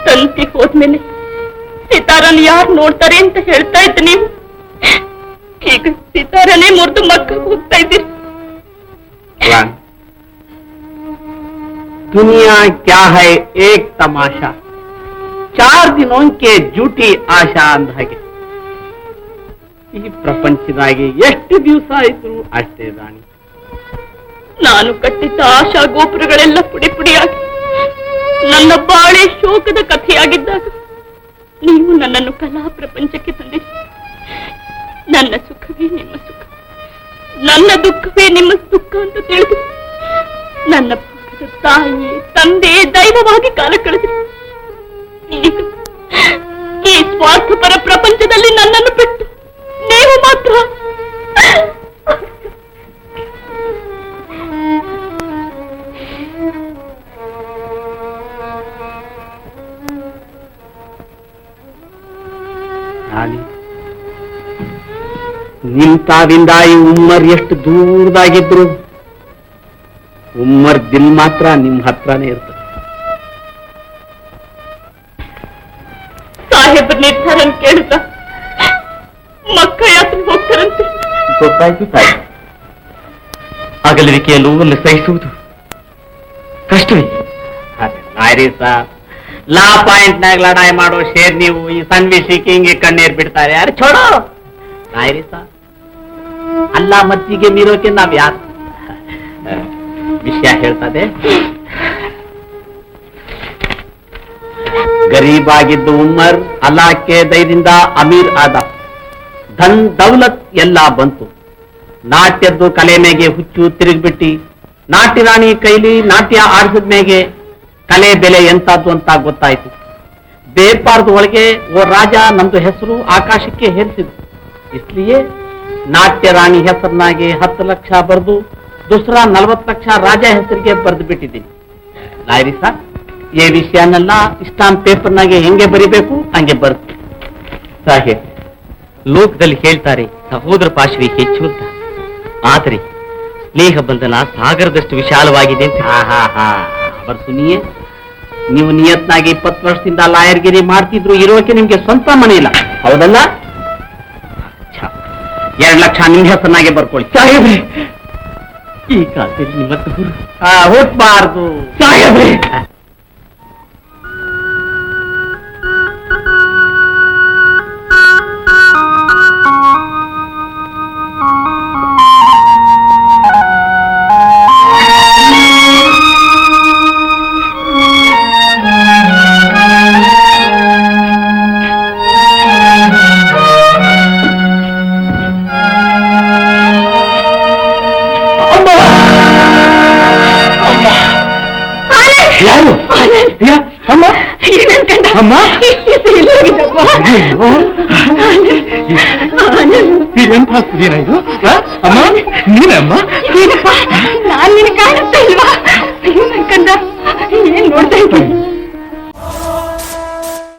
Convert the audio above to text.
ತಂತಿ ಹೋದ್ಮೇಲೆ ಸಿತಾರನ್ ಯಾರು ನೋಡ್ತಾರೆ ಅಂತ ಹೇಳ್ತಾ ಇದ್ದ ನೀವು ಈಗ ಸಿತಾರನೇ ಮುರಿದು ಮಕ್ಕ ಹೋಗ್ತಾ ಇದ್ದೀರಿ. दुनिया क्या है एक तमाशा 4 दिनों के झूठी आशा ಅಂದ ಹಾಗೆ ಈ ಪ್ರಪಂಚದಾಗೆ ಎಷ್ಟು ದಿವಸ ಆಯ್ತು ಅಷ್ಟೇ ರಾಣಿ. ನಾನು ಕಟ್ಟಿದ್ದ ಆಶಾ ಗೋಪುರಗಳೆಲ್ಲ ಪುಡಿ ಪುಡಿಯಾಗಿ ನನ್ನ ಬಾಳೆ ಶೋಕದ ಕಥೆಯಾಗಿದ್ದಾಗ ನೀವು ನನ್ನನ್ನು ಕಲಾ ಪ್ರಪಂಚಕ್ಕೆ ತಂದಿರಿ. ನನ್ನ ಸುಖವೇ ನಿಮ್ಮ ಸುಖ, ನನ್ನ ದುಃಖವೇ ನಿಮ್ಮ ದುಃಖ ಅಂತ ತಿಳಿದು ನನ್ನ ತಾಯಿ ತಂದೆ ದೈವವಾಗಿ ಕಾಲ ಕಳೆದ್ರಿ. ಈಗ ಈ ಸ್ವಾರ್ಥಪರ ಪ್ರಪಂಚದಲ್ಲಿ ನನ್ನನ್ನು ಬಿಟ್ಟು ನೀವು ಮಾತ್ರ ನಿಂತಾವಿಂದ ಈ ಉಮ್ಮರ್ ಎಷ್ಟು ದೂರದಾಗಿದ್ರು ಉಮ್ಮರ್ ದಿಲ್ ಮಾತ್ರ ನಿಮ್ ಹತ್ರನೇ ಇರ್ತದೆ. ಸಾಹೇಬ್ರ ನಿರ್ಧಾರ ಕೇಳಿದ್ರ ಮಕ್ಕ ಯಾತ್ರೆ ಹೋಗ್ತಾರಂತೆ. ಗೊತ್ತಾಯ್ತು ತಾಯಿ. ಅಗಲಿಕೆಯ ನೋವನ್ನು ಸಹಿಸುವುದು ಕಷ್ಟವೇ. ನಾಯ್ರಿ ಸರ್ ಲಾ ಪಾಯಿಂಟ್ ನಾಗ ಲಡಾಯಿ ಮಾಡೋ ಶೇರ್ ನೀವು ಈ ಸಣ್ಣ ವಿಷಯಕ್ಕೆ ಹಿಂಗೆ ಕಣ್ಣೀರ್ ಬಿಡ್ತಾರೆ ಯಾರು छोड़ो ನಾಯ್ರಿ ಸರ್. ಅಲ್ಲ ಮಜ್ಜಿಗೆ ಮೀರೋಕೆ ನಾವ್ ಯಾರು ವಿಷಯ ಹೇಳ್ತದೆ. ಗರೀಬ್ ಆಗಿದ್ದು ಉಮ್ಮರ್ ಅಲ್ಲಾಹ್ಗೆ ದಯದಿಂದ ಅಮೀರ್ ಆದ. ಧನ್ ದೌಲತ್ ಎಲ್ಲ ಬಂತು. ನಾಟ್ಯದ್ದು ಕಲೆ ಮೇಗೆ ಹುಚ್ಚು ತಿರುಗಿಬಿಟ್ಟಿ ನಾಟ್ಯ ರಾಣಿ ಕೈಲಿ ನಾಟ್ಯ ಆಡಿಸಿದ ಮೇಗೆ ಕಲೆ ಬೆಲೆ ಎಂತದ್ದು ಅಂತ ಗೊತ್ತಾಯ್ತು. ಬೇರ್ಪಾರ್ದು ಒಳಗೆ ಓ ರಾಜ ನಮ್ದು ಹೆಸರು ಆಕಾಶಕ್ಕೆ ಹೇರಿಸಿದ್ರು. ಇಸ್ಲಿಯೇ ನಾಟ್ಯ ರಾಣಿ ಹೆಸರಿನಾಗೆ 10 ಲಕ್ಷ ಬರೆದು ದೂಸರಾ 40 ಲಕ್ಷ ರಾಜ ಹೆಸರಿಗೆ ಬರೆದು ಬಿಟ್ಟಿದ್ದೀನಿ. ಲಾಯ್ರಿ ಸರ್ ಈ ವಿಷಯನೆಲ್ಲ ಸ್ಟಾಂಪ್ ಪೇಪರ್ನಾಗೆ ಹೆಂಗೆ ಬರಿಬೇಕು ಹಂಗೆ ಬರುತ್ತೆ. ಸಾಹೇಬ್, ಲೋಕದಲ್ಲಿ ಹೇಳ್ತಾರೆ ಸಹೋದರ ಪಾಶವಿ ಹೆಚ್ಚು ಅಂತ. ಆದರೆ ಸ್ನೇಹ ಬಂಧನ ಸಾಗರದಷ್ಟು ವಿಶಾಲವಾಗಿದೆ ಅಂತ. ಅವರು ಸುನಿಯೇ, ನೀವು ನಿಯತ್ನಾಗಿ 20 ವರ್ಷದಿಂದ ಲಾಯರ್ಗಿರಿ ಮಾಡ್ತಿದ್ರು, ಇರೋಕೆ ನಿಮ್ಗೆ ಸ್ವಂತ ಮನೆ ಇಲ್ಲ ಹೌದಲ್ಲ? 2 ಲಕ್ಷ ನಿಮ್ ಹೆಸರನ್ನಾಗೆ ಬರ್ಕೊಳ್ಳಿ. ಸಾಹೇಬ್ರೆ, ಈ ಕಾಲದಲ್ಲಿ ನಿಮ್ಮ ದೂರು ಹುಟ್ಬಾರ್ದು ಸಾಹೇಬ್ರೆ. ಅಮ್ಮ ಏನಾಯ್ತು ಅಮ್ಮ? ನೀನಮ್ಮ? ನಾನ್ ನಿನ್ ಕಾಣಿಸ್ತಾ ಇಲ್ವಾ? ಅಯ್ಯೋ ನನ್ ಕಂದ ಏನ್ ನೋಡ್ತಾ ಇದ್ದೀನಿ?